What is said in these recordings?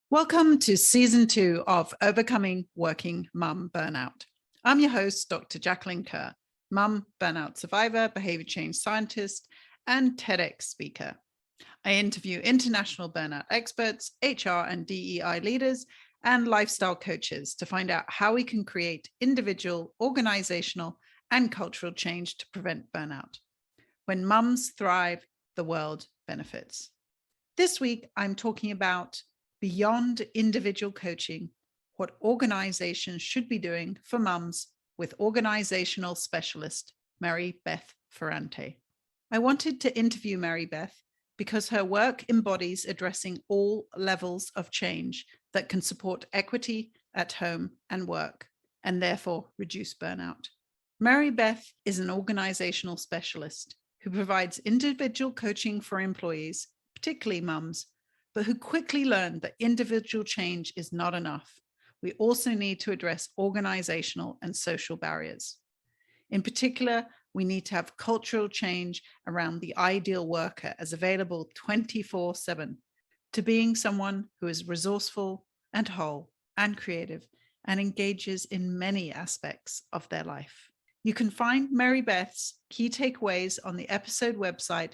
Welcome to Season 2 of Overcoming Working Mum Burnout. I'm your host, Dr. Jacqueline Kerr, mum burnout survivor, behavior change scientist, and TEDx speaker. I interview international burnout experts, HR and DEI leaders, and lifestyle coaches to find out how we can create individual, organizational, and cultural change to prevent burnout. When mums thrive, the world benefits. This week, I'm talking about beyond individual coaching, what organizations should be doing for mums with organizational specialist Mary Beth Ferrante. I wanted to interview Mary Beth because her work embodies addressing all levels of change that can support equity at home and work, and therefore reduce burnout. Mary Beth is an organizational specialist who provides individual coaching for employees, particularly mums, but who quickly learned that individual change is not enough. We also need to address organizational and social barriers. In particular, we need to have cultural change around the ideal worker as available 24/7, to being someone who is resourceful and whole and creative and engages in many aspects of their life. You can find Mary Beth's key takeaways on the episode website,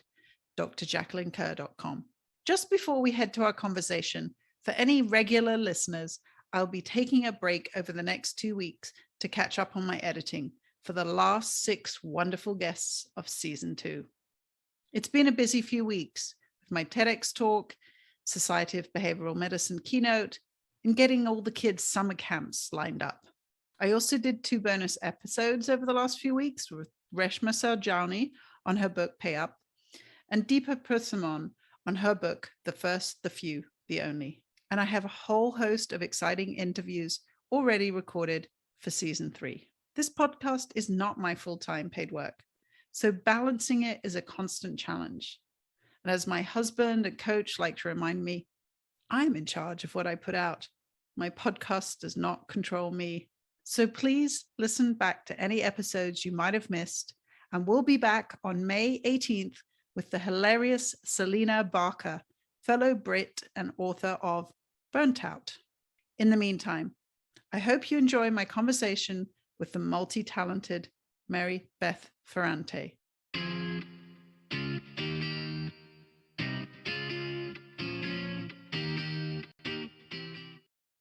drjacquelinekerr.com. Just before we head to our conversation, for any regular listeners, I'll be taking a break over the next 2 weeks to catch up on my editing for the last 6 wonderful guests of Season 2. It's been a busy few weeks with my TEDx talk, Society of Behavioral Medicine keynote, and getting all the kids' summer camps lined up. I also did 2 bonus episodes over the last few weeks with Reshma Saujani on her book Pay Up, and Deepa Prasamon on her book, The First, the Few, the Only. And I have a whole host of exciting interviews already recorded for Season 3. This podcast is not my full-time paid work, so balancing it is a constant challenge. And as my husband and coach like to remind me, I'm in charge of what I put out. My podcast does not control me. So please listen back to any episodes you might have missed, and we'll be back on May 18th with the hilarious Selena Barker, fellow Brit and author of Burnt Out. In the meantime, I hope you enjoy my conversation with the multi-talented Mary Beth Ferrante.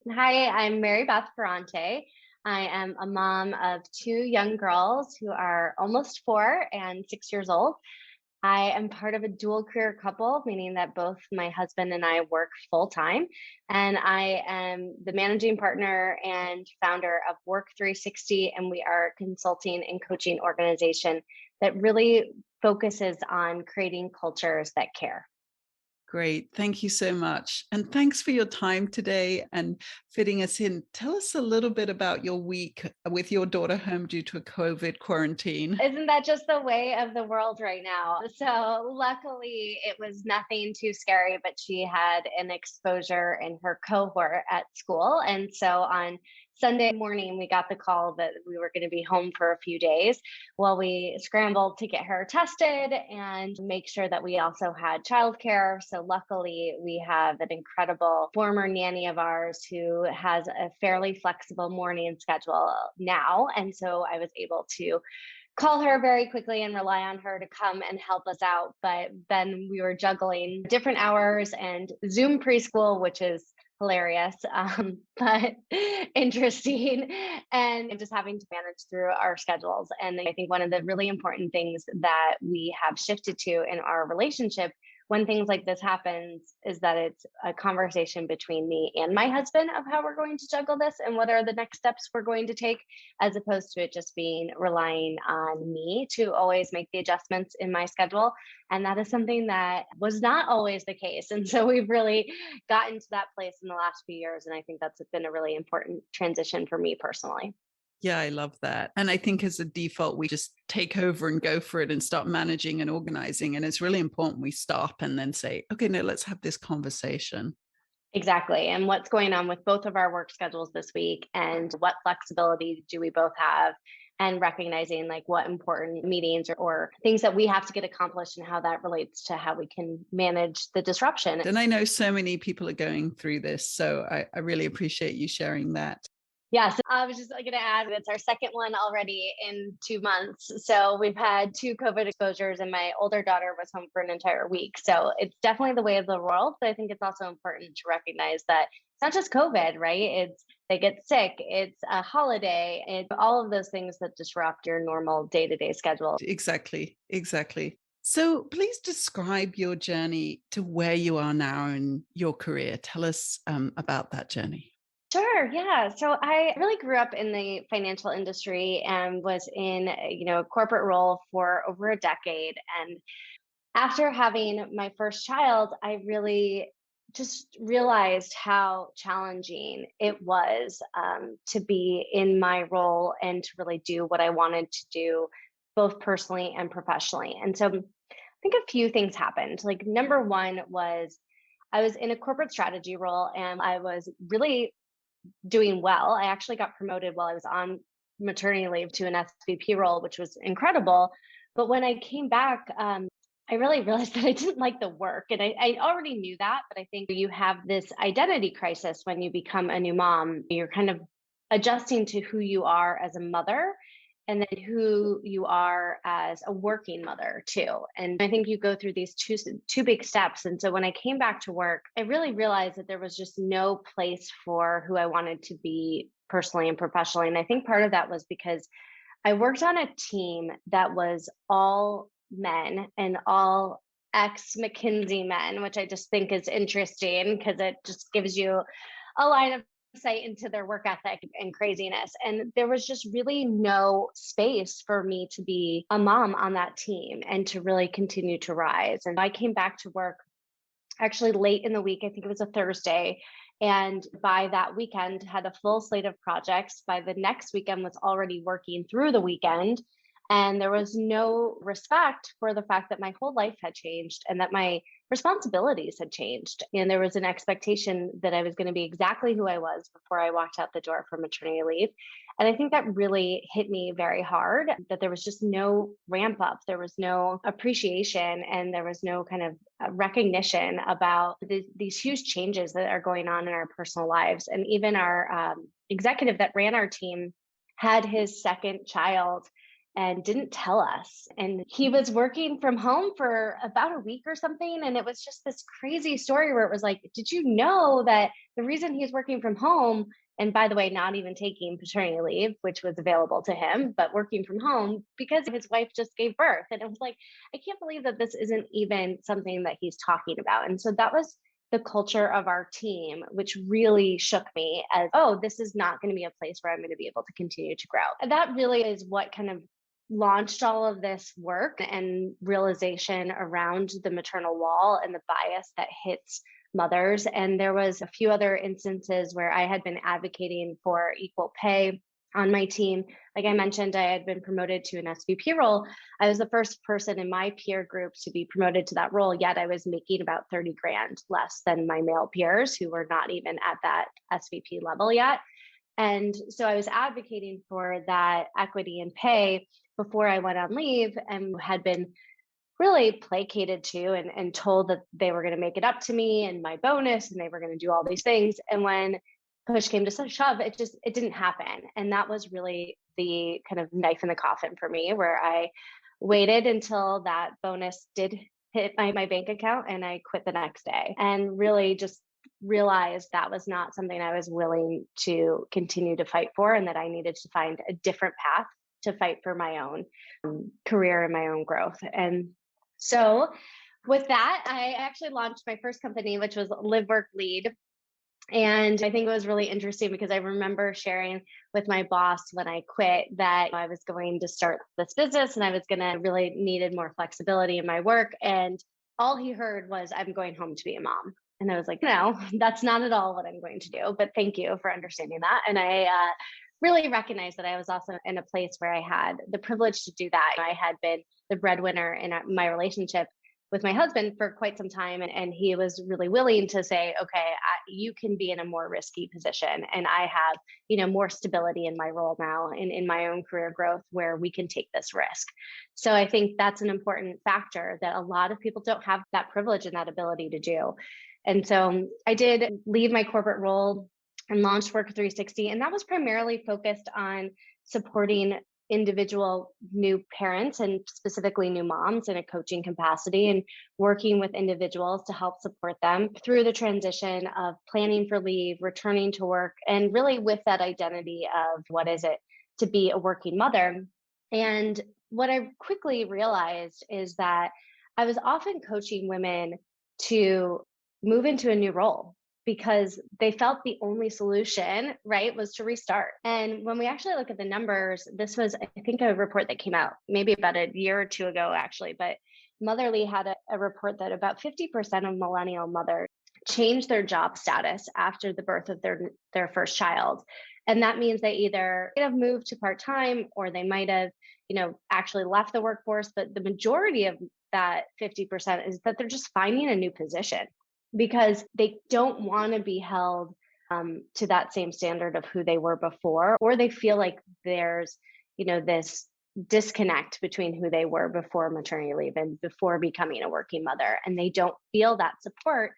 Hi, I'm Mary Beth Ferrante. I am a mom of 2 young girls who are almost 4 and 6 years old. I am part of a dual career couple, meaning that both my husband and I work full time. And I am the managing partner and founder of Work 360. And we are a consulting and coaching organization that really focuses on creating cultures that care. Great. Thank you so much. And thanks for your time today and fitting us in. Tell us a little bit about your week with your daughter home due to a COVID quarantine. Isn't that just the way of the world right now? So luckily it was nothing too scary, but she had an exposure in her cohort at school. And so on Sunday morning, we got the call that we were going to be home for a few days. Well, we scrambled to get her tested and make sure that we also had childcare. So luckily, we have an incredible former nanny of ours who has a fairly flexible morning schedule now. And so I was able to call her very quickly and rely on her to come and help us out. But then we were juggling different hours and Zoom preschool, which is hilarious, but interesting, and just having to manage through our schedules. And I think one of the really important things that we have shifted to in our relationship when things like this happens is that it's a conversation between me and my husband of how we're going to juggle this and what are the next steps we're going to take, as opposed to it just being relying on me to always make the adjustments in my schedule. And that is something that was not always the case. And so we've really gotten to that place in the last few years. And I think that's been a really important transition for me personally. Yeah, I love that. And I think as a default, we just take over and go for it and start managing and organizing. And it's really important we stop and then say, okay, no, let's have this conversation. Exactly. And what's going on with both of our work schedules this week, and what flexibility do we both have? and recognizing like what important meetings or things that we have to get accomplished and how that relates to how we can manage the disruption. And I know so many people are going through this, so I really appreciate you sharing that. Yes, I was just going to add it's our second one already in 2 months. So we've had 2 COVID exposures, and my older daughter was home for an entire week. So it's definitely the way of the world. But I think it's also important to recognize that it's not just COVID, right? It's they get sick, it's a holiday, it's all of those things that disrupt your normal day-to-day schedule. Exactly. So please describe your journey to where you are now in your career. Tell us about that journey. Sure. Yeah. So I really grew up in the financial industry and was in, a corporate role for over a decade. And after having my first child, I really just realized how challenging it was to be in my role and to really do what I wanted to do, both personally and professionally. And so I think a few things happened. Like, number one was I was in a corporate strategy role and I was really doing well. I actually got promoted while I was on maternity leave to an SVP role, which was incredible. But when I came back, I really realized that I didn't like the work. And I already knew that, but I think you have this identity crisis when you become a new mom. You're kind of adjusting to who you are as a mother and then who you are as a working mother too. And I think you go through these two big steps. And so when I came back to work, I really realized that there was just no place for who I wanted to be personally and professionally. And I think part of that was because I worked on a team that was all men and all ex-McKinsey men, which I just think is interesting because it just gives you a line of sight into their work ethic and craziness. And there was just really no space for me to be a mom on that team and to really continue to rise. And I came back to work actually late in the week. I think it was a Thursday. And by that weekend, had a full slate of projects. By the next weekend, was already working through the weekend. And there was no respect for the fact that my whole life had changed and that my responsibilities had changed. And there was an expectation that I was going to be exactly who I was before I walked out the door for maternity leave. And I think that really hit me very hard, that there was just no ramp up. There was no appreciation and there was no kind of recognition about these huge changes that are going on in our personal lives. And even our executive that ran our team had his second child and didn't tell us. And he was working from home for about a week or something. And it was just this crazy story where it was like, did you know that the reason he's working from home, and by the way, not even taking paternity leave, which was available to him, but working from home because his wife just gave birth. And it was like, I can't believe that this isn't even something that he's talking about. And so that was the culture of our team, which really shook me as, oh, this is not going to be a place where I'm going to be able to continue to grow. And that really is what kind of launched all of this work and realization around the maternal wall and the bias that hits mothers. And there was a few other instances where I had been advocating for equal pay on my team. Like I mentioned, I had been promoted to an SVP role. I was the first person in my peer group to be promoted to that role, yet I was making about 30 grand less than my male peers who were not even at that SVP level yet. And so I was advocating for that equity in pay before I went on leave and had been really placated to and told that they were going to make it up to me and my bonus and they were going to do all these things. And when push came to shove, it didn't happen. And that was really the kind of knife in the coffin for me, where I waited until that bonus did hit my bank account and I quit the next day and really just realized that was not something I was willing to continue to fight for, and that I needed to find a different path to fight for my own career and my own growth. And so with that, I actually launched my first company, which was Live Work Lead. And I think it was really interesting because I remember sharing with my boss when I quit that I was going to start this business and I was going to really needed more flexibility in my work. And all he heard was, I'm going home to be a mom. And I was like, no, that's not at all what I'm going to do. But thank you for understanding that. And I really recognized that I was also in a place where I had the privilege to do that. I had been the breadwinner in my relationship, with my husband for quite some time. And he was really willing to say, okay, you can be in a more risky position. And I have, more stability in my role now and in my own career growth where we can take this risk. So I think that's an important factor that a lot of people don't have that privilege and that ability to do. And so I did leave my corporate role and launched Work 360. And that was primarily focused on supporting individual new parents and specifically new moms in a coaching capacity and working with individuals to help support them through the transition of planning for leave, returning to work, and really with that identity of what is it to be a working mother. And what I quickly realized is that I was often coaching women to move into a new role because they felt the only solution, right, was to restart. And when we actually look at the numbers, this was, I think, a report that came out maybe about a year or two ago, actually. But Motherly had a report that about 50% of millennial mothers changed their job status after the birth of their first child. And that means they either have moved to part-time or they might have, actually left the workforce. But the majority of that 50% is that they're just finding a new position because they don't want to be held to that same standard of who they were before, or they feel like there's, this disconnect between who they were before maternity leave and before becoming a working mother. And they don't feel that support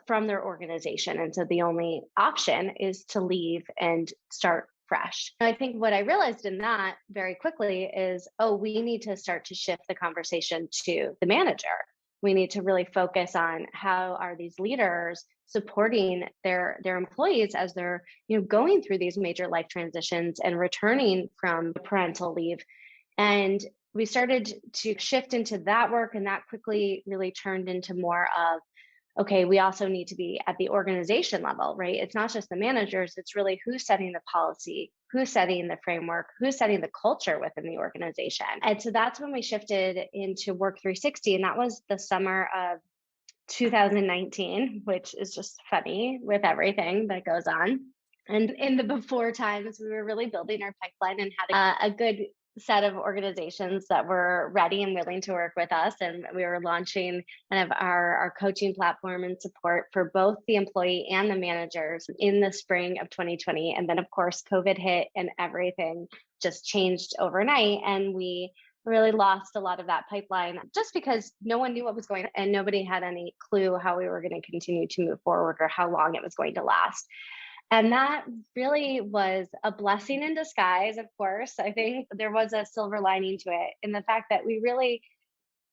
from their organization. And so the only option is to leave and start fresh. And I think what I realized in that very quickly is, we need to start to shift the conversation to the manager. We need to really focus on how are these leaders supporting their employees as they're going through these major life transitions and returning from parental leave. And we started to shift into that work, and that quickly really turned into more of, okay, we also need to be at the organization level, right? It's not just the managers, it's really who's setting the policy, who's setting the framework, who's setting the culture within the organization. And so that's when we shifted into Work 360. And that was the summer of 2019, which is just funny with everything that goes on. And in the before times, we were really building our pipeline and had a good set of organizations that were ready and willing to work with us. And we were launching kind of our coaching platform and support for both the employee and the managers in the spring of 2020. And then, of course, COVID hit and everything just changed overnight. And we really lost a lot of that pipeline just because no one knew what was going on and nobody had any clue how we were going to continue to move forward or how long it was going to last. And that really was a blessing in disguise, of course. I think there was a silver lining to it in the fact that we really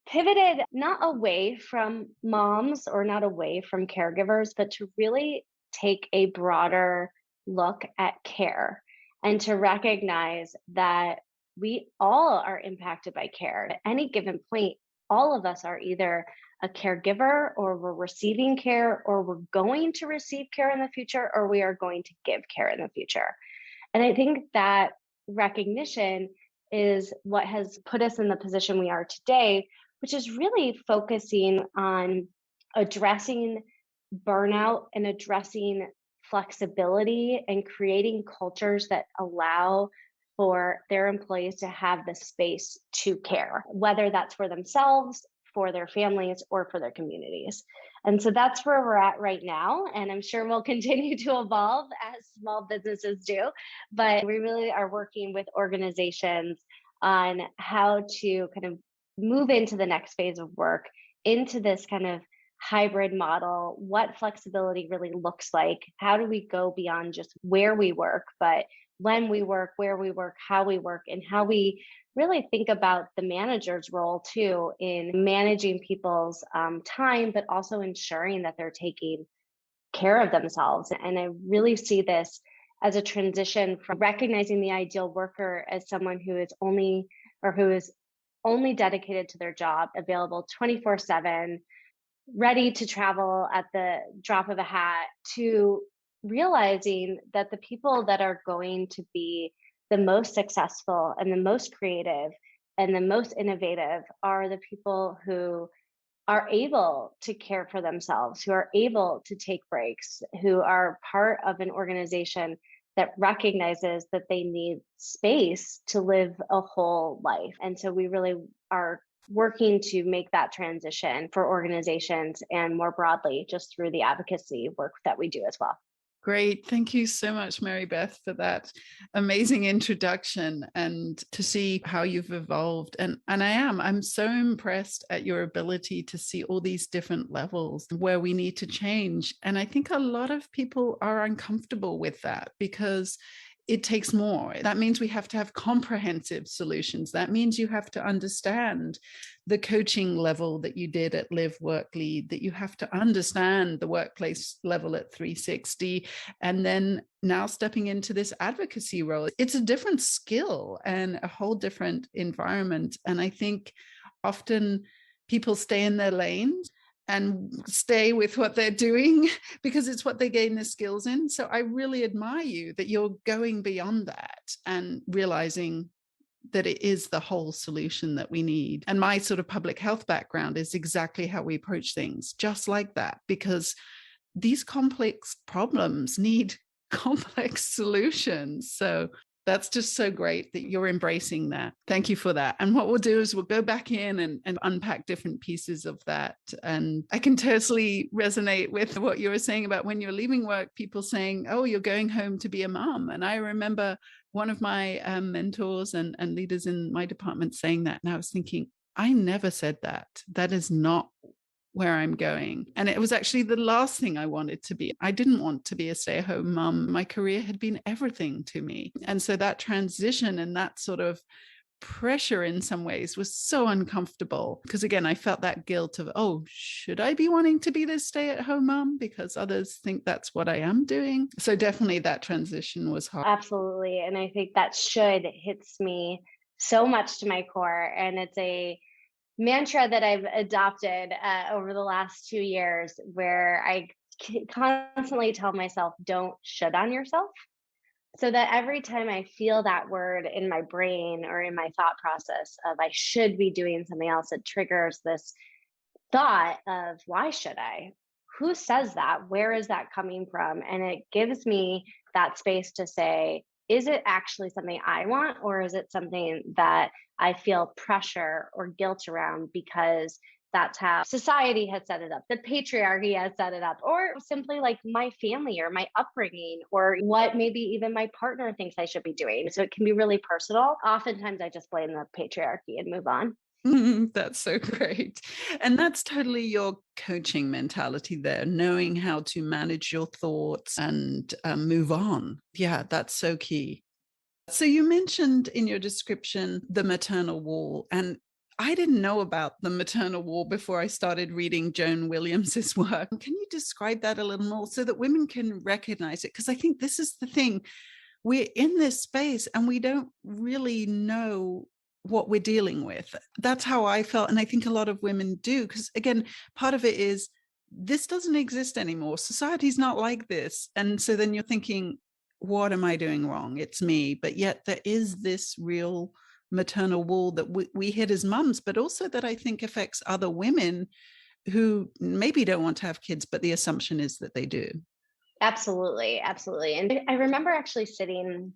pivoted not away from moms or not away from caregivers, but to really take a broader look at care and to recognize that we all are impacted by care. At any given point, all of us are either a caregiver or we're receiving care or we're going to receive care in the future or we are going to give care in the future. And I think that recognition is what has put us in the position we are today, which is really focusing on addressing burnout and addressing flexibility and creating cultures that allow for their employees to have the space to care, whether that's for themselves, for their families, or for their communities. And so that's where we're at right now. And I'm sure we'll continue to evolve as small businesses do. But we really are working with organizations on how to kind of move into the next phase of work, into this kind of hybrid model, what flexibility really looks like. How do we go beyond just where we work, but when we work, where we work, how we work, and how we really think about the manager's role too in managing people's time, but also ensuring that they're taking care of themselves. And I really see this as a transition from recognizing the ideal worker as someone who is only dedicated to their job, available 24/7, ready to travel at the drop of a hat, to realizing that the people that are going to be the most successful and the most creative and the most innovative are the people who are able to care for themselves, who are able to take breaks, who are part of an organization that recognizes that they need space to live a whole life. And so we really are working to make that transition for organizations and more broadly, just through the advocacy work that we do as well. Great. Thank you so much, Mary Beth, for that amazing introduction and to see how you've evolved. And I'm so impressed at your ability to see all these different levels where we need to change. And I think a lot of people are uncomfortable with that because it takes more. That means we have to have comprehensive solutions. That means you have to understand the coaching level that you did at Live Work Lead, that you have to understand the workplace level at 360, and then now stepping into this advocacy role. It's a different skill and a whole different environment. And I think often people stay in their lanes and stay with what they're doing because it's what they gain the skills in. So I really admire you that you're going beyond that and realizing that it is the whole solution that we need. And my sort of public health background is exactly how we approach things, just like that, because these complex problems need complex solutions. So that's just so great that you're embracing that. Thank you for that. And what we'll do is we'll go back in and unpack different pieces of that. And I can totally resonate with what you were saying about when you're leaving work, people saying, oh, you're going home to be a mom. And I remember one of my mentors and leaders in my department saying that. And I was thinking, I never said that. That is not where I'm going. And it was actually the last thing I wanted to be. I didn't want to be a stay-at-home mom. My career had been everything to me. And so that transition and that sort of pressure in some ways was so uncomfortable because, again, I felt that guilt of, oh, should I be wanting to be this stay-at-home mom because others think that's what I am doing? So definitely that transition was hard. Absolutely. And I think that should hits me so much to my core. And it's a mantra that I've adopted over the last 2 years where I constantly tell myself, don't should on yourself. So that every time I feel that word in my brain or in my thought process of I should be doing something else, it triggers this thought of why should I? Who says that? Where is that coming from? And it gives me that space to say, is it actually something I want, or is it something that I feel pressure or guilt around because that's how society has set it up, the patriarchy has set it up, or simply like my family or my upbringing, or what maybe even my partner thinks I should be doing. So it can be really personal. Oftentimes I just blame the patriarchy and move on. That's so great. And that's totally your coaching mentality there, knowing how to manage your thoughts and move on. Yeah, that's so key. So you mentioned in your description the maternal wall, and I didn't know about the maternal wall before I started reading Joan Williams's work. Can you describe that a little more so that women can recognize it? Because I think this is the thing. We're in this space and we don't really know what we're dealing with. That's how I felt. And I think a lot of women do, because again, part of it is this doesn't exist anymore. Society's not like this. And so then you're thinking, what am I doing wrong? It's me. But yet there is this real maternal wall that we hit as mums, but also that I think affects other women who maybe don't want to have kids, but the assumption is that they do. Absolutely. Absolutely. And I remember actually sitting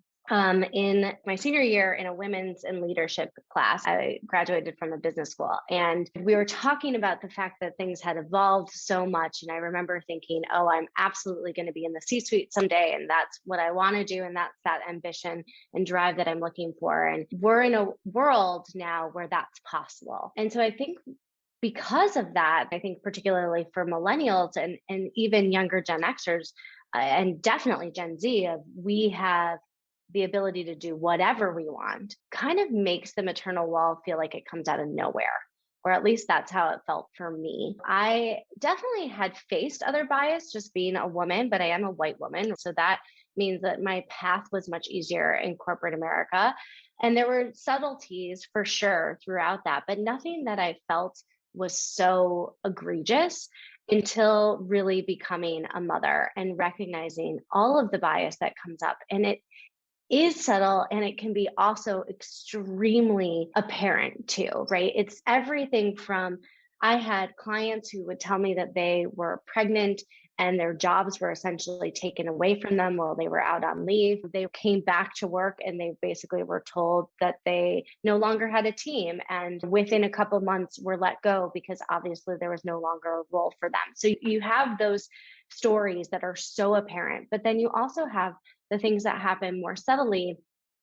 in my senior year in a women's and leadership class. I graduated from a business school, and we were talking about the fact that things had evolved so much. And I remember thinking, oh, I'm absolutely going to be in the C-suite someday. And that's what I want to do. And that's that ambition and drive that I'm looking for. And we're in a world now where that's possible. And so I think because of that, I think particularly for millennials and even younger Gen Xers, and definitely Gen Z, we have the ability to do whatever we want, kind of makes the maternal wall feel like it comes out of nowhere, or at least that's how it felt for me. I definitely had faced other bias just being a woman, but I am a white woman. So that means that my path was much easier in corporate America. And there were subtleties for sure throughout that, but nothing that I felt was so egregious until really becoming a mother and recognizing all of the bias that comes up. And it is subtle, and it can be also extremely apparent too, right? It's everything from, I had clients who would tell me that they were pregnant and their jobs were essentially taken away from them while they were out on leave. They came back to work and they basically were told that they no longer had a team. And within a couple months were let go because obviously there was no longer a role for them. So you have those stories that are so apparent, but then you also have the things that happen more subtly,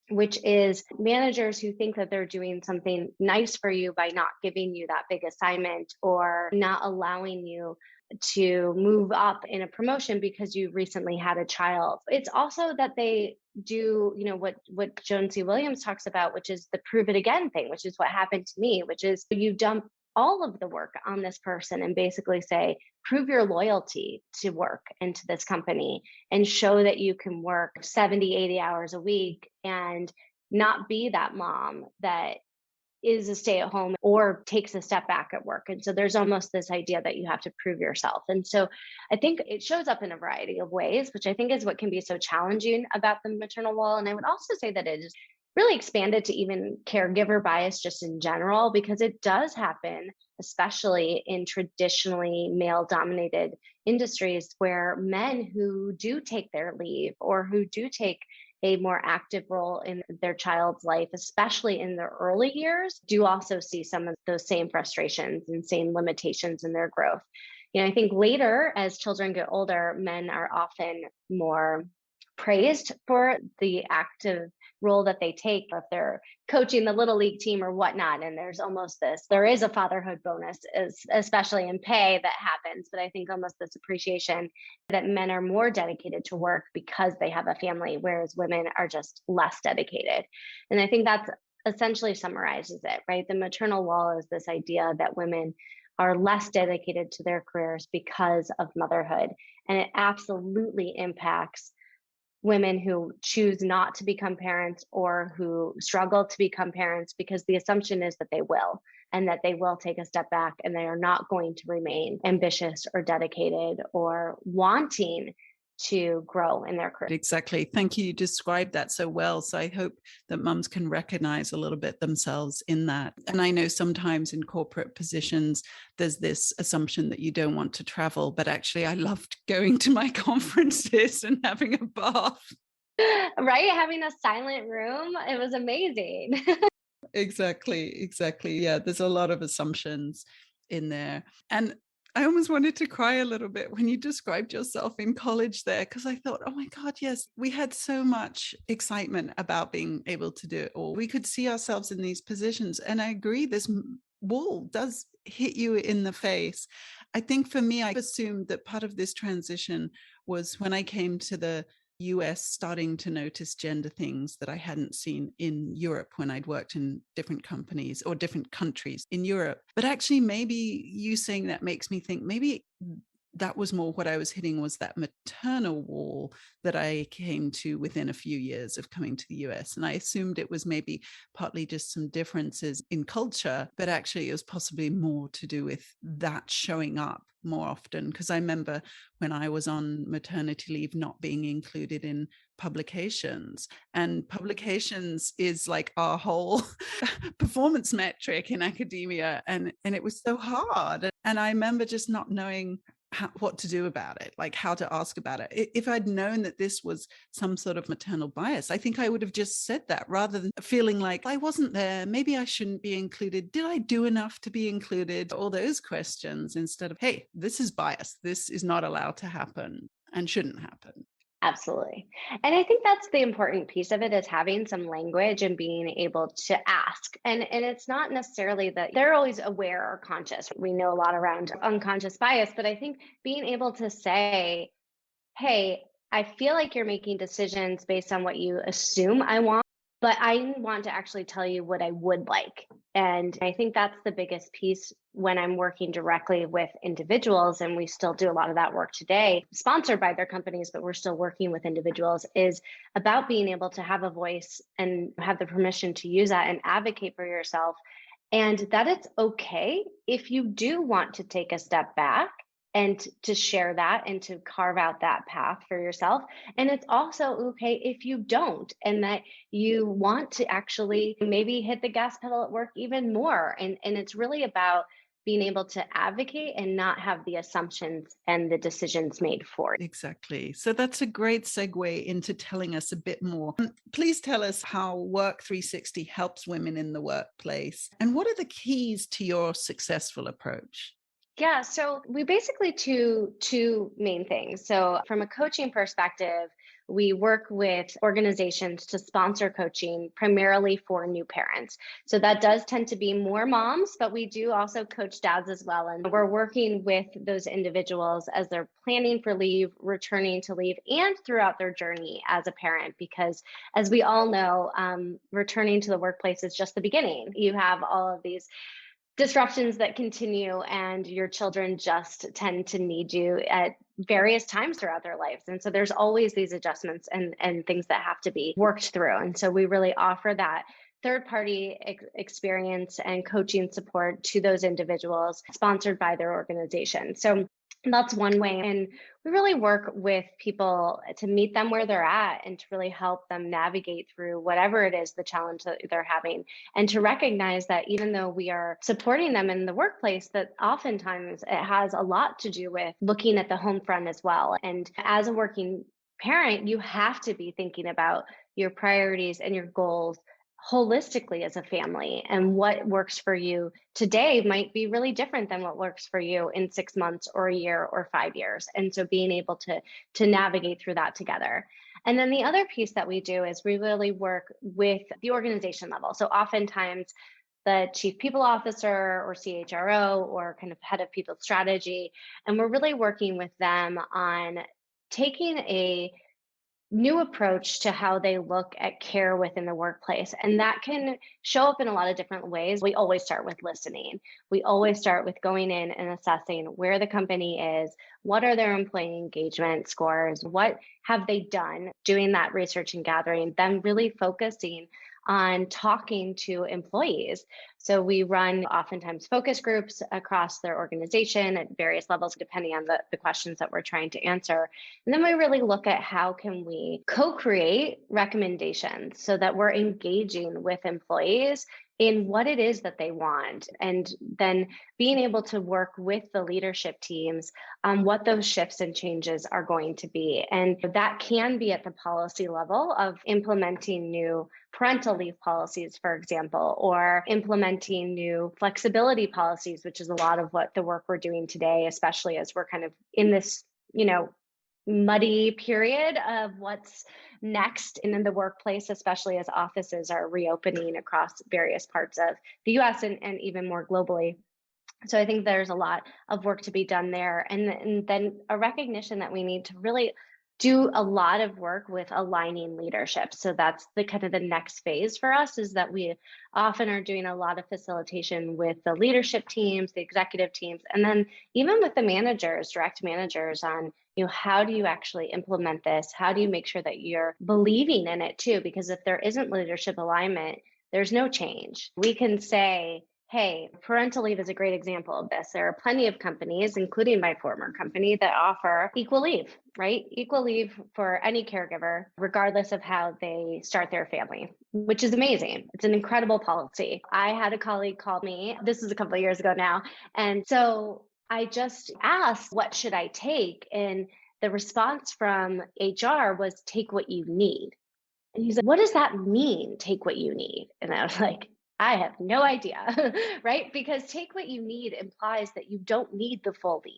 which is managers who think that they're doing something nice for you by not giving you that big assignment or not allowing you to move up in a promotion because you recently had a child. It's also that they do, what Joan C. Williams talks about, which is the prove it again thing, which is what happened to me, which is you dump all of the work on this person and basically say, prove your loyalty to work and to this company and show that you can work 70, 80 hours a week and not be that mom that is a stay at home or takes a step back at work. And so there's almost this idea that you have to prove yourself. And so I think it shows up in a variety of ways, which I think is what can be so challenging about the maternal wall. And I would also say that it is really expanded to even caregiver bias just in general, because it does happen, especially in traditionally male dominated industries where men who do take their leave or who do take a more active role in their child's life, especially in the early years, do also see some of those same frustrations and same limitations in their growth. I think later, as children get older, men are often more praised for the active role that they take if they're coaching the little league team or whatnot. And there is a fatherhood bonus, especially in pay, that happens. But I think almost this appreciation that men are more dedicated to work because they have a family, whereas women are just less dedicated. And I think that's essentially summarizes it, right? The maternal wall is this idea that women are less dedicated to their careers because of motherhood. And it absolutely impacts women who choose not to become parents or who struggle to become parents, because the assumption is that they will, and that they will take a step back and they are not going to remain ambitious or dedicated or wanting to grow in their career. Exactly. Thank you. You described that so well. So I hope that mums can recognize a little bit themselves in that. And I know sometimes in corporate positions, there's this assumption that you don't want to travel, but actually I loved going to my conferences and having a bath. Right? Having a silent room. It was amazing. Exactly. Yeah. There's a lot of assumptions in there. And I almost wanted to cry a little bit when you described yourself in college there, because I thought, oh my God, yes, we had so much excitement about being able to do it all. We could see ourselves in these positions. And I agree, this wall does hit you in the face. I think for me, I assumed that part of this transition was when I came to the US, starting to notice gender things that I hadn't seen in Europe when I'd worked in different companies or different countries in Europe. But actually, maybe you saying that makes me think maybe that was more what I was hitting, was that maternal wall that I came to within a few years of coming to the US. And I assumed it was maybe partly just some differences in culture, but actually it was possibly more to do with that showing up more often. Because I remember when I was on maternity leave, not being included in publications, and publications is like our whole performance metric in academia. And it was so hard. And I remember just not knowing what to do about it, like how to ask about it. If I'd known that this was some sort of maternal bias, I think I would have just said that, rather than feeling like I wasn't there, maybe I shouldn't be included, did I do enough to be included, all those questions, instead of, hey, this is bias, this is not allowed to happen and shouldn't happen. Absolutely. And I think that's the important piece of it, is having some language and being able to ask. And it's not necessarily that they're always aware or conscious. We know a lot around unconscious bias, but I think being able to say, hey, I feel like you're making decisions based on what you assume I want, but I want to actually tell you what I would like. And I think that's the biggest piece when I'm working directly with individuals, and we still do a lot of that work today, sponsored by their companies, but we're still working with individuals, is about being able to have a voice and have the permission to use that and advocate for yourself. And that it's okay if you do want to take a step back and to share that and to carve out that path for yourself. And it's also okay if you don't, and that you want to actually maybe hit the gas pedal at work even more. And it's really about being able to advocate and not have the assumptions and the decisions made for it. Exactly. So that's a great segue into telling us a bit more. Please tell us how Work 360 helps women in the workplace, and what are the keys to your successful approach? Yeah, so we basically two main things. So from a coaching perspective, we work with organizations to sponsor coaching primarily for new parents. So that does tend to be more moms, but we do also coach dads as well. And we're working with those individuals as they're planning for leave, returning to leave, and throughout their journey as a parent. Because as we all know, returning to the workplace is just the beginning. You have all of these disruptions that continue, and your children just tend to need you at various times throughout their lives. And so there's always these adjustments and things that have to be worked through. And so we really offer that third party experience and coaching support to those individuals sponsored by their organization. So that's one way. And we really work with people to meet them where they're at and to really help them navigate through whatever it is, the challenge that they're having. And to recognize that even though we are supporting them in the workplace, that oftentimes it has a lot to do with looking at the home front as well. And as a working parent, you have to be thinking about your priorities and your goals holistically as a family, and what works for you today might be really different than what works for you in 6 months or a year or 5 years. And so being able to navigate through that together. And then the other piece that we do is we really work with the organization level. So oftentimes the chief people officer or CHRO or kind of head of people strategy, and we're really working with them on taking a new approach to how they look at care within the workplace. And that can show up in a lot of different ways. We always start with listening. We always start with going in and assessing where the company is, what are their employee engagement scores, what have they done, doing that research and gathering, then really focusing on talking to employees. So we run oftentimes focus groups across their organization at various levels, depending on the questions that we're trying to answer. And then we really look at how can we co-create recommendations so that we're engaging with employees in what it is that they want, and then being able to work with the leadership teams on what those shifts and changes are going to be. And that can be at the policy level of implementing new parental leave policies, for example, or implementing new flexibility policies, which is a lot of what the work we're doing today, especially as we're kind of in this, muddy period of what's next in the workplace, especially as offices are reopening across various parts of the US and even more globally. So I think there's a lot of work to be done there. And then a recognition that we need to really do a lot of work with aligning leadership. So that's the kind of the next phase for us, is that we often are doing a lot of facilitation with the leadership teams, the executive teams, and then even with the managers, direct managers on, how do you actually implement this? How do you make sure that you're believing in it too? Because if there isn't leadership alignment, there's no change. We can say, hey, parental leave is a great example of this. There are plenty of companies, including my former company, that offer equal leave, right? Equal leave for any caregiver, regardless of how they start their family, which is amazing. It's an incredible policy. I had a colleague call me, this is a couple of years ago now. And so I just asked, what should I take? And the response from HR was, take what you need. And he's like, what does that mean? Take what you need. And I was like, I have no idea, right? Because take what you need implies that you don't need the full leave.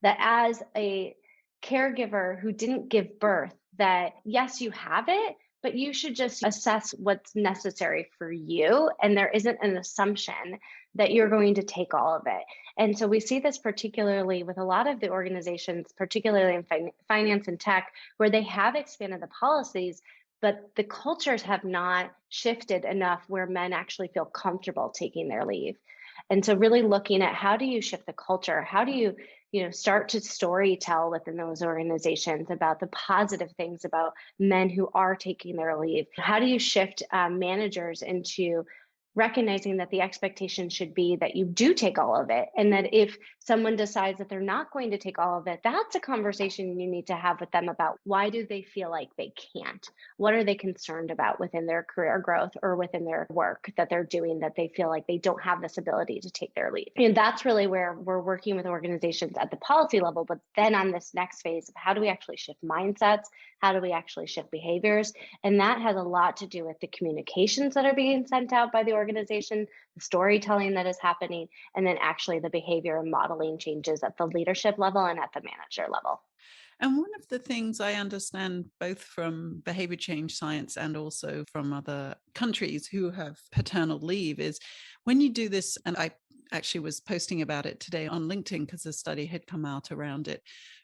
That as a caregiver who didn't give birth, that yes, you have it, but you should just assess what's necessary for you. And there isn't an assumption that you're going to take all of it. And so we see this particularly with a lot of the organizations, particularly in finance and tech, where they have expanded the policies, but the cultures have not shifted enough where men actually feel comfortable taking their leave. And so really looking at how do you shift the culture? How do you, start to story tell within those organizations about the positive things about men who are taking their leave? How do you shift managers into recognizing that the expectation should be that you do take all of it. And that if someone decides that they're not going to take all of it, that's a conversation you need to have with them about why do they feel like they can't? What are they concerned about within their career growth or within their work that they're doing that they feel like they don't have this ability to take their lead? And that's really where we're working with organizations at the policy level. But then on this next phase of how do we actually shift mindsets? How do we actually shift behaviors? And that has a lot to do with the communications that are being sent out by the organization, the storytelling that is happening, and then actually the behavior and modeling changes at the leadership level and at the manager level. And one of the things I understand both from behavior change science and also from other countries who have paternal leave is when you do this, and I actually was posting about it today on LinkedIn because a study had come out around it,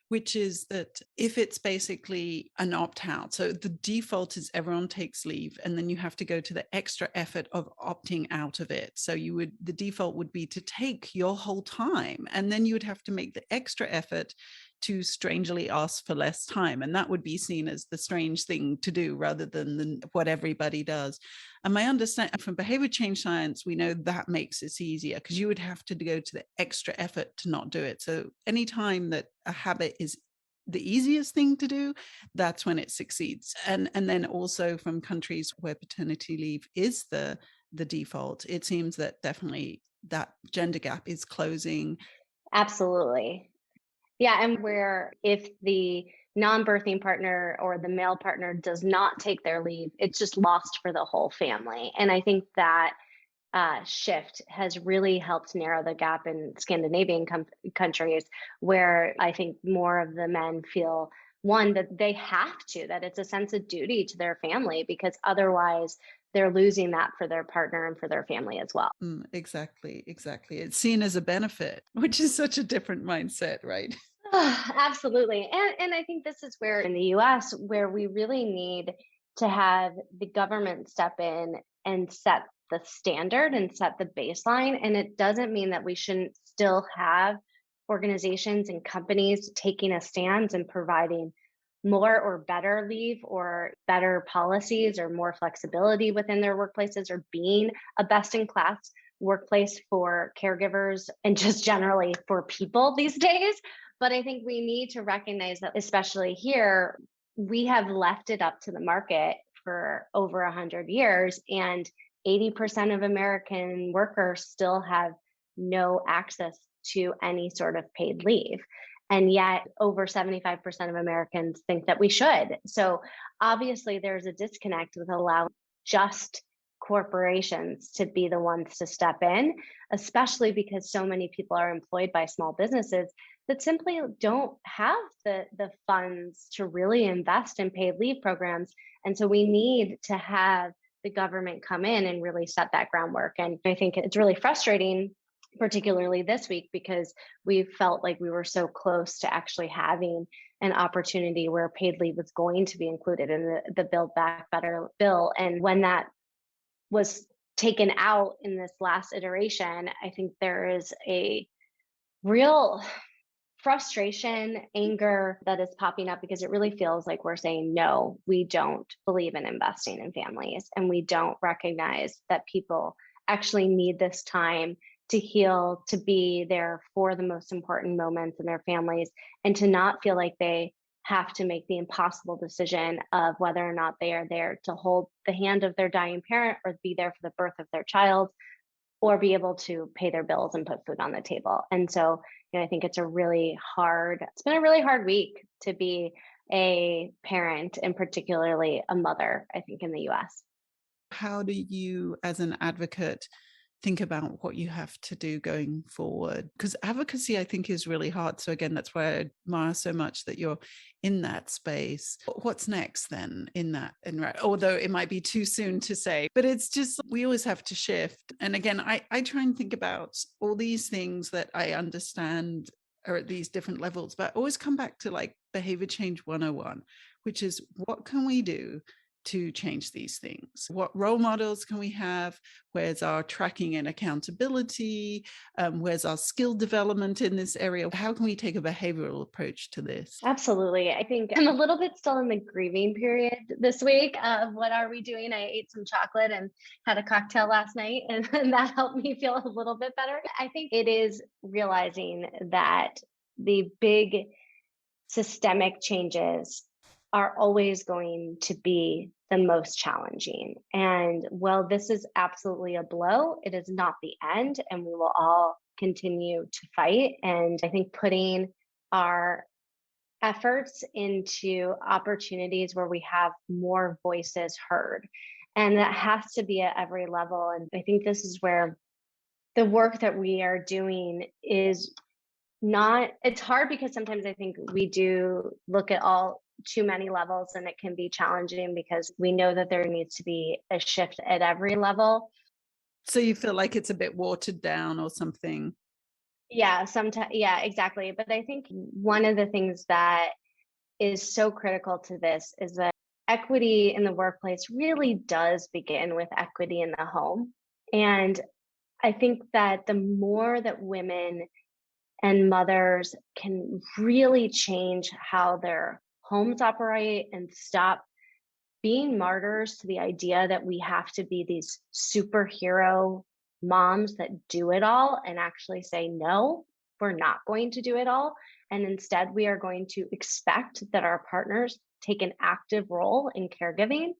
which is that if it's basically an opt-out, so the default is everyone takes leave, and then you have to go to the extra effort of opting out of it. So the default would be to take your whole time, and then you would have to make the extra effort to strangely ask for less time. And that would be seen as the strange thing to do rather than what everybody does. And my understanding from behavior change science, we know that makes it easier because you would have to go to the extra effort to not do it. So anytime that a habit is the easiest thing to do, that's when it succeeds. And then also from countries where paternity leave is the default, it seems that definitely that gender gap is closing. Absolutely. Yeah, and where if the non-birthing partner or the male partner does not take their leave, it's just lost for the whole family. And I think that shift has really helped narrow the gap in Scandinavian countries, where I think more of the men feel one that they have to, that it's a sense of duty to their family, because otherwise they're losing that for their partner and for their family as well. Exactly. It's seen as a benefit, which is such a different mindset, right? Absolutely. And I think this is where in the US, where we really need to have the government step in and set the standard and set the baseline. And it doesn't mean that we shouldn't still have organizations and companies taking a stance and providing more or better leave or better policies or more flexibility within their workplaces, or being a best in class workplace for caregivers and just generally for people these days. But I think we need to recognize that, especially here, we have left it up to the market for over 100 years, and 80% of American workers still have no access to any sort of paid leave. And yet over 75% of Americans think that we should. So obviously there's a disconnect with allowing just corporations to be the ones to step in, especially because so many people are employed by small businesses that simply don't have the funds to really invest in paid leave programs. And so we need to have the government come in and really set that groundwork. And I think it's really frustrating, particularly this week, because we felt like we were so close to actually having an opportunity where paid leave was going to be included in the Build Back Better bill. And when that was taken out in this last iteration, I think there is a real frustration, anger that is popping up, because it really feels like we're saying, no, we don't believe in investing in families. And we don't recognize that people actually need this time to heal, to be there for the most important moments in their families, and to not feel like they have to make the impossible decision of whether or not they are there to hold the hand of their dying parent, or be there for the birth of their child, or be able to pay their bills and put food on the table. And so, I think it's been a really hard week to be a parent, and particularly a mother, I think, in the US. How do you, as an advocate, think about what you have to do going forward? Because advocacy, I think, is really hard. So again, that's why I admire so much that you're in that space. What's next then in that? Although it might be too soon to say, but it's just, we always have to shift. And again, I try and think about all these things that I understand are at these different levels, but I always come back to like behavior change 101, which is what can we do to change these things? What role models can we have? Where's our tracking and accountability? Where's our skill development in this area? How can we take a behavioral approach to this? Absolutely. I think I'm a little bit still in the grieving period this week of what are we doing? I ate some chocolate and had a cocktail last night, and that helped me feel a little bit better. I think it is realizing that the big systemic changes are always going to be the most challenging. And while this is absolutely a blow, it is not the end, and we will all continue to fight. And I think putting our efforts into opportunities where we have more voices heard. And that has to be at every level. And I think this is where the work that we are doing is not, it's hard because sometimes I think we do look at all too many levels, and it can be challenging because we know that there needs to be a shift at every level. So you feel like it's a bit watered down or something? Yeah, sometimes. Yeah, exactly. But I think one of the things that is so critical to this is that equity in the workplace really does begin with equity in the home. And I think that the more that women and mothers can really change how their homes operate and stop being martyrs to the idea that we have to be these superhero moms that do it all, and actually say, no, we're not going to do it all. And instead, we are going to expect that our partners take an active role in caregiving.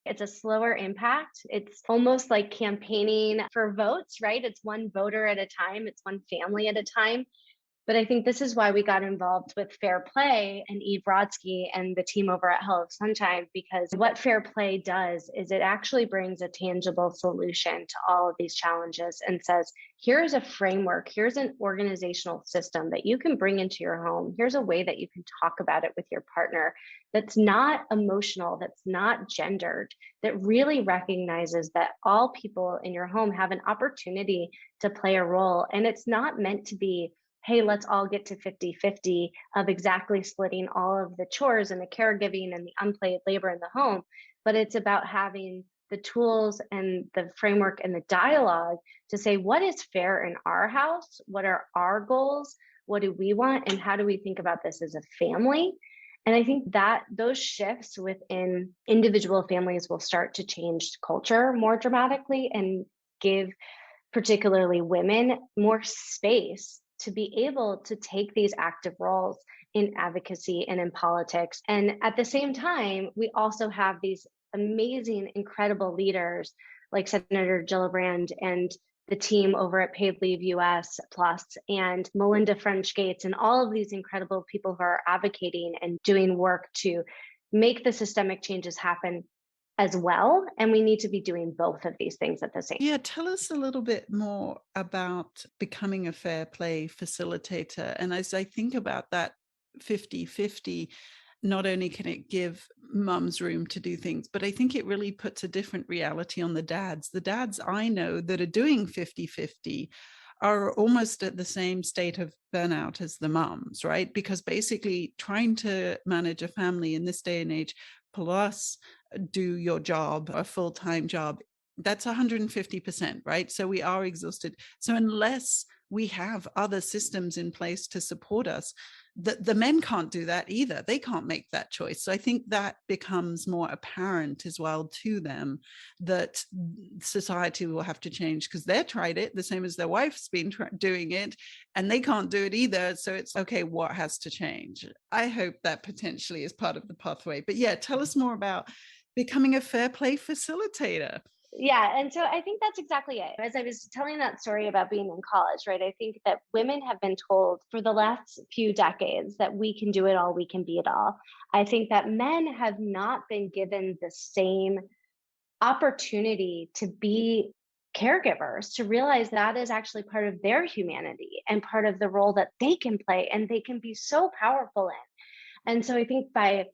It's a slower impact. It's almost like campaigning for votes, right? It's one voter at a time, it's one family at a time. But I think this is why we got involved with Fair Play and Eve Brodsky and the team over at Hell of Sunshine, because what Fair Play does is it actually brings a tangible solution to all of these challenges and says, here's a framework, here's an organizational system that you can bring into your home. Here's a way that you can talk about it with your partner that's not emotional, that's not gendered, that really recognizes that all people in your home have an opportunity to play a role. And it's not meant to be, hey, let's all get to 50-50 of exactly splitting all of the chores and the caregiving and the unpaid labor in the home. But it's about having the tools and the framework and the dialogue to say, what is fair in our house? What are our goals? What do we want? And how do we think about this as a family? And I think that those shifts within individual families will start to change culture more dramatically and give particularly women more space to be able to take these active roles in advocacy and in politics. And at the same time, we also have these amazing, incredible leaders like Senator Gillibrand and the team over at Paid Leave US Plus and Melinda French Gates and all of these incredible people who are advocating and doing work to make the systemic changes happen as well. And we need to be doing both of these things at the same time. Yeah, tell us a little bit more about becoming a fair play facilitator. And as I think about that 50-50, not only can it give mums room to do things, but I think it really puts a different reality on the dads. The dads I know that are doing 50-50 are almost at the same state of burnout as the mums, right? Because basically trying to manage a family in this day and age, plus do your job, a full-time job, that's 150%, right? So we are exhausted. So unless we have other systems in place to support us, the men can't do that either. They can't make that choice. So I think that becomes more apparent as well to them, that society will have to change because they've tried it the same as their wife's been doing it and they can't do it either. So it's okay, what has to change? I hope that potentially is part of the pathway. But yeah, tell us more about becoming a fair play facilitator. Yeah. And so I think that's exactly it. As I was telling that story about being in college, right? I think that women have been told for the last few decades that we can do it all, we can be it all. I think that men have not been given the same opportunity to be caregivers, to realize that is actually part of their humanity and part of the role that they can play and they can be so powerful in. And so I think by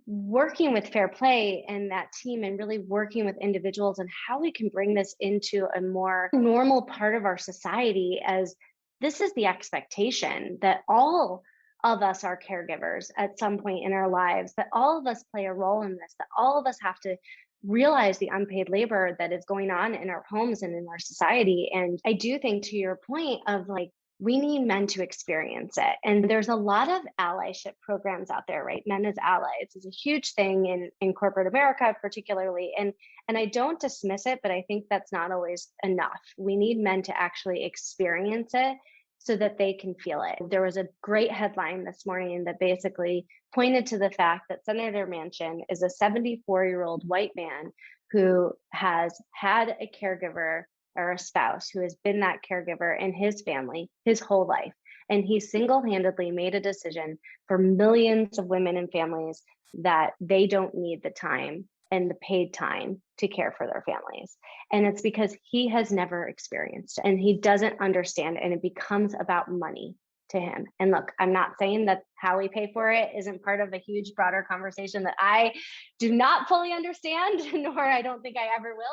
working with Fair Play and that team and really working with individuals and how we can bring this into a more normal part of our society, as this is the expectation that all of us are caregivers at some point in our lives, that all of us play a role in this, that all of us have to realize the unpaid labor that is going on in our homes and in our society. And I do think, to your point of like, we need men to experience it. And there's a lot of allyship programs out there, right? Men as allies is a huge thing in corporate America, particularly. And I don't dismiss it, but I think that's not always enough. We need men to actually experience it so that they can feel it. There was a great headline this morning that basically pointed to the fact that Senator Manchin is a 74-year-old white man who has had a caregiver or a spouse who has been that caregiver in his family his whole life. And he single-handedly made a decision for millions of women and families that they don't need the time and the paid time to care for their families. And it's because he has never experienced it and he doesn't understand, and it becomes about money to him. And look, I'm not saying that how we pay for it isn't part of a huge, broader conversation that I do not fully understand, nor I don't think I ever will.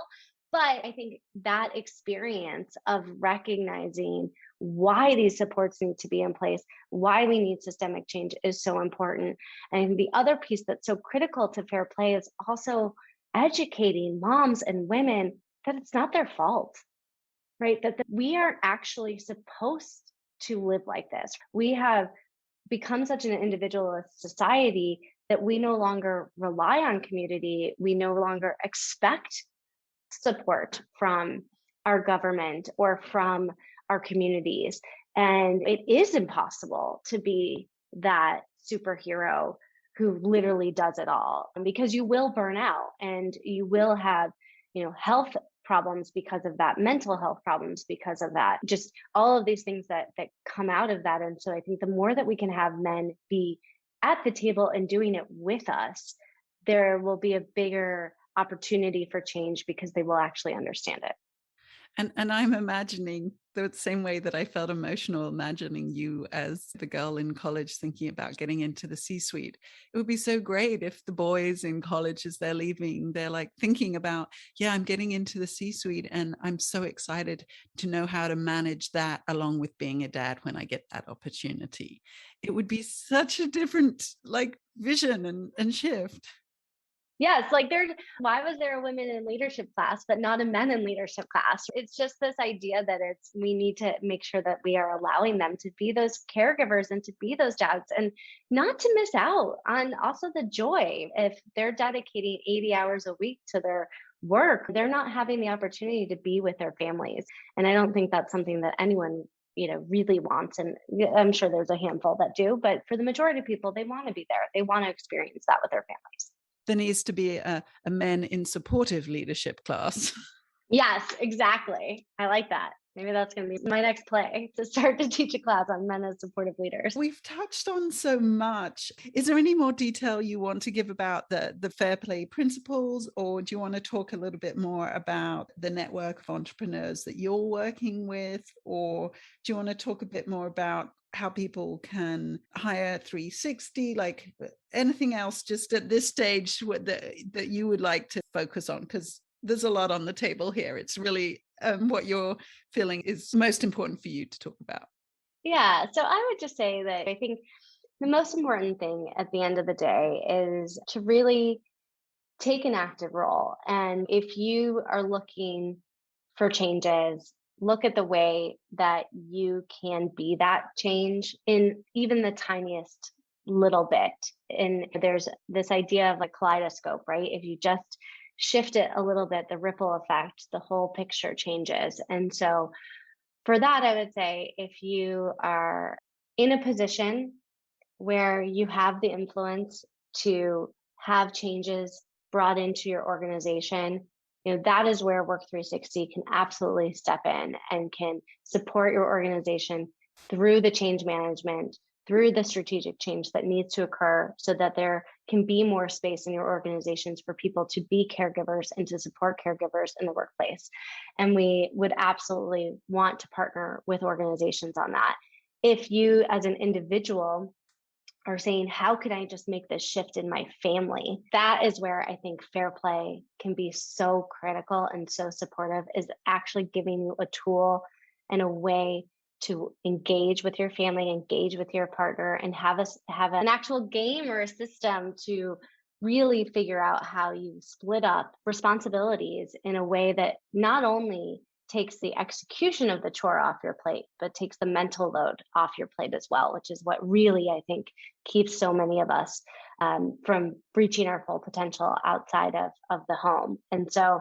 But I think that experience of recognizing why these supports need to be in place, why we need systemic change is so important. And the other piece that's so critical to fair play is also educating moms and women that it's not their fault, right? That we aren't actually supposed to live like this. We have become such an individualist society that we no longer rely on community. We no longer expect support from our government or from our communities. And it is impossible to be that superhero who literally does it all, because you will burn out and you will have, health problems because of that, mental health problems because of that, just all of these things that come out of that. And so I think the more that we can have men be at the table and doing it with us, there will be a bigger opportunity for change because they will actually understand it. And I'm imagining the same way that I felt emotional imagining you as the girl in college thinking about getting into the C-suite. It would be so great if the boys in college, as they're leaving, they're like thinking about, yeah, I'm getting into the C-suite and I'm so excited to know how to manage that along with being a dad when I get that opportunity. It would be such a different vision and shift. Yes, why was there a women in leadership class, but not a men in leadership class? It's just this idea that we need to make sure that we are allowing them to be those caregivers and to be those dads and not to miss out on also the joy. If they're dedicating 80 hours a week to their work, they're not having the opportunity to be with their families. And I don't think that's something that anyone really wants. And I'm sure there's a handful that do, but for the majority of people, they want to be there. They want to experience that with their families. There needs to be a men in supportive leadership class. Yes, exactly. I like that. Maybe that's going to be my next play, to start to teach a class on men as supportive leaders. We've touched on so much. Is there any more detail you want to give about the fair play principles, or do you want to talk a little bit more about the network of entrepreneurs that you're working with, or do you want to talk a bit more about how people can hire 360, like anything else just at this stage that you would like to focus on? Because there's a lot on the table here. It's really what you're feeling is most important for you to talk about. Yeah. So I would just say that I think the most important thing at the end of the day is to really take an active role. And if you are looking for changes, look at the way that you can be that change in even the tiniest little bit. And there's this idea of a kaleidoscope, right? If you just shift it a little bit, the ripple effect, the whole picture changes. And so for that, I would say if you are in a position where you have the influence to have changes brought into your organization, that is where Work 360 can absolutely step in and can support your organization through the change management, through the strategic change that needs to occur so that there can be more space in your organizations for people to be caregivers and to support caregivers in the workplace. And we would absolutely want to partner with organizations on that. If you as an individual are saying, how can I just make this shift in my family? That is where I think fair play can be so critical and so supportive, is actually giving you a tool and a way to engage with your family, engage with your partner, and have an actual game or a system to really figure out how you split up responsibilities in a way that not only takes the execution of the chore off your plate, but takes the mental load off your plate as well, which is what really, I think, keeps so many of us from reaching our full potential outside of the home. And so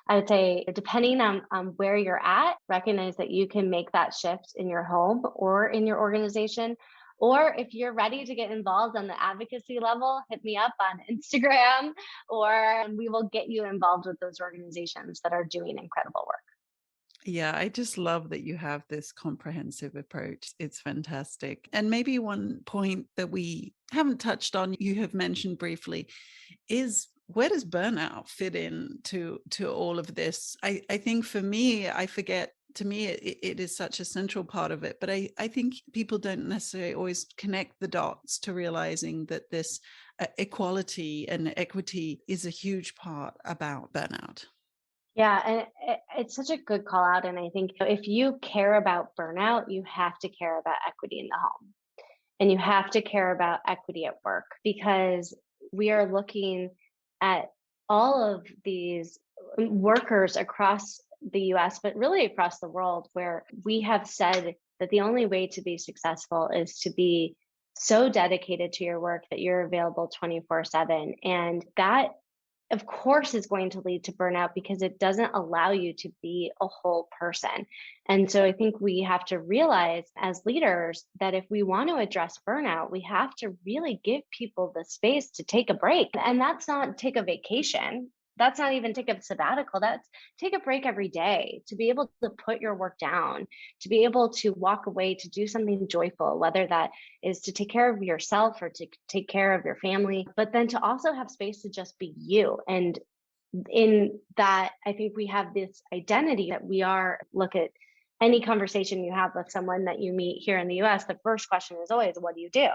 I would say, depending on where you're at, recognize that you can make that shift in your home or in your organization. Or if you're ready to get involved on the advocacy level, hit me up on Instagram, or we will get you involved with those organizations that are doing incredible work. Yeah, I just love that you have this comprehensive approach. It's fantastic. And maybe one point that we haven't touched on, you have mentioned briefly, is where does burnout fit in to all of this? I think for me, I forget, to me, it is such a central part of it. But I think people don't necessarily always connect the dots to realizing that this equality and equity is a huge part about burnout. Yeah, and it's such a good call out. And I think if you care about burnout, you have to care about equity in the home, and you have to care about equity at work, because we are looking at all of these workers across the US, but really across the world, where we have said that the only way to be successful is to be so dedicated to your work that you're available 24/7. And that, of course, is going to lead to burnout because it doesn't allow you to be a whole person. And so I think we have to realize as leaders that if we want to address burnout, we have to really give people the space to take a break. And that's not take a vacation. That's not even take a sabbatical. That's take a break every day, to be able to put your work down, to be able to walk away, to do something joyful, whether that is to take care of yourself or to take care of your family, but then to also have space to just be you. And in that, I think we have this identity that look at any conversation you have with someone that you meet here in the US, the first question is always, what do you do?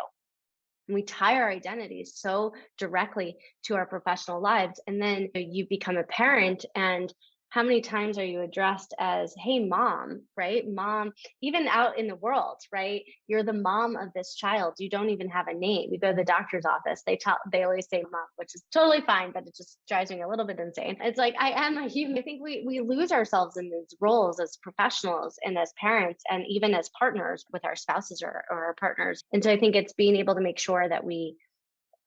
And we tie our identities so directly to our professional lives. And then you become a parent, and how many times are you addressed as, hey, mom, right? Mom, even out in the world, right? You're the mom of this child. You don't even have a name. You go to the doctor's office. They always say mom, which is totally fine, but it just drives me a little bit insane. It's like, I am a human. I think we lose ourselves in these roles as professionals and as parents, and even as partners with our spouses or our partners. And so I think it's being able to make sure that we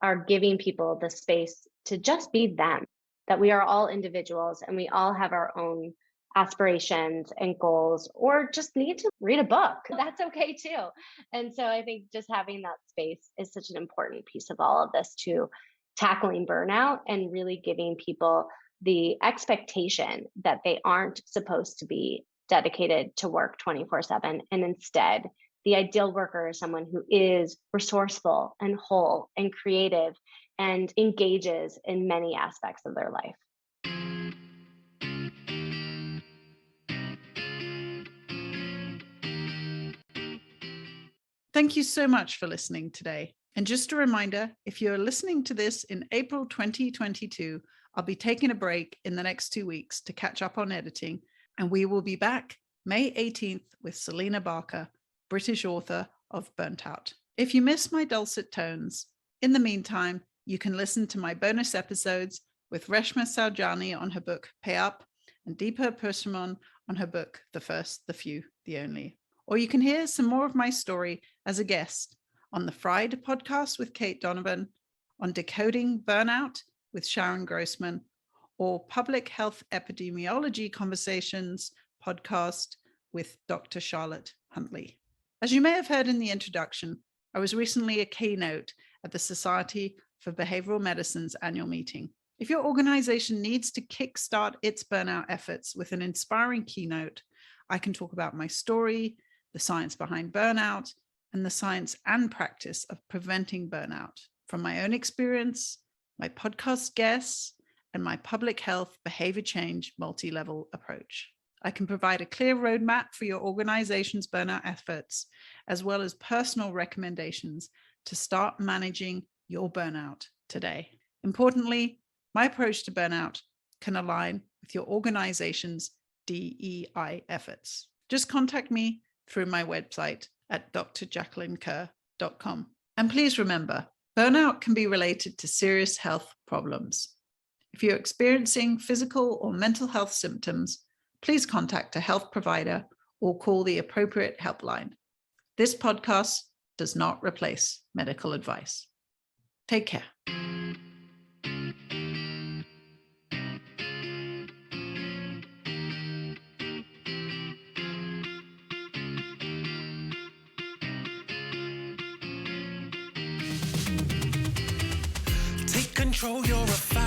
are giving people the space to just be them, that we are all individuals and we all have our own aspirations and goals, or just need to read a book. That's okay too. And so I think just having that space is such an important piece of all of this to tackling burnout, and really giving people the expectation that they aren't supposed to be dedicated to work 24/7. And instead, the ideal worker is someone who is resourceful and whole and creative and engages in many aspects of their life. Thank you so much for listening today. And just a reminder, if you're listening to this in April 2022, I'll be taking a break in the next 2 weeks to catch up on editing, and we will be back May 18th with Selena Barker, British author of Burnt Out. If you miss my dulcet tones, in the meantime, you can listen to my bonus episodes with Reshma Saujani on her book Pay Up, and Deepa Persimmon on her book The First, the Few, the Only. Or you can hear some more of my story as a guest on the Fried podcast with Kate Donovan, on Decoding Burnout with Sharon Grossman, or Public Health Epidemiology Conversations podcast with Dr. Charlotte Huntley. As you may have heard in the introduction, I was recently a keynote at the Society for Behavioral Medicine's annual meeting. If your organization needs to kickstart its burnout efforts with an inspiring keynote, I can talk about my story, the science behind burnout, and the science and practice of preventing burnout from my own experience, my podcast guests, and my public health behavior change multi-level approach. I can provide a clear roadmap for your organization's burnout efforts, as well as personal recommendations to start managing your burnout today. Importantly, my approach to burnout can align with your organization's DEI efforts. Just contact me through my website at drjacquelinekerr.com. And please remember, burnout can be related to serious health problems. If you're experiencing physical or mental health symptoms, please contact a health provider or call the appropriate helpline. This podcast does not replace medical advice. Take care. Take control, you're a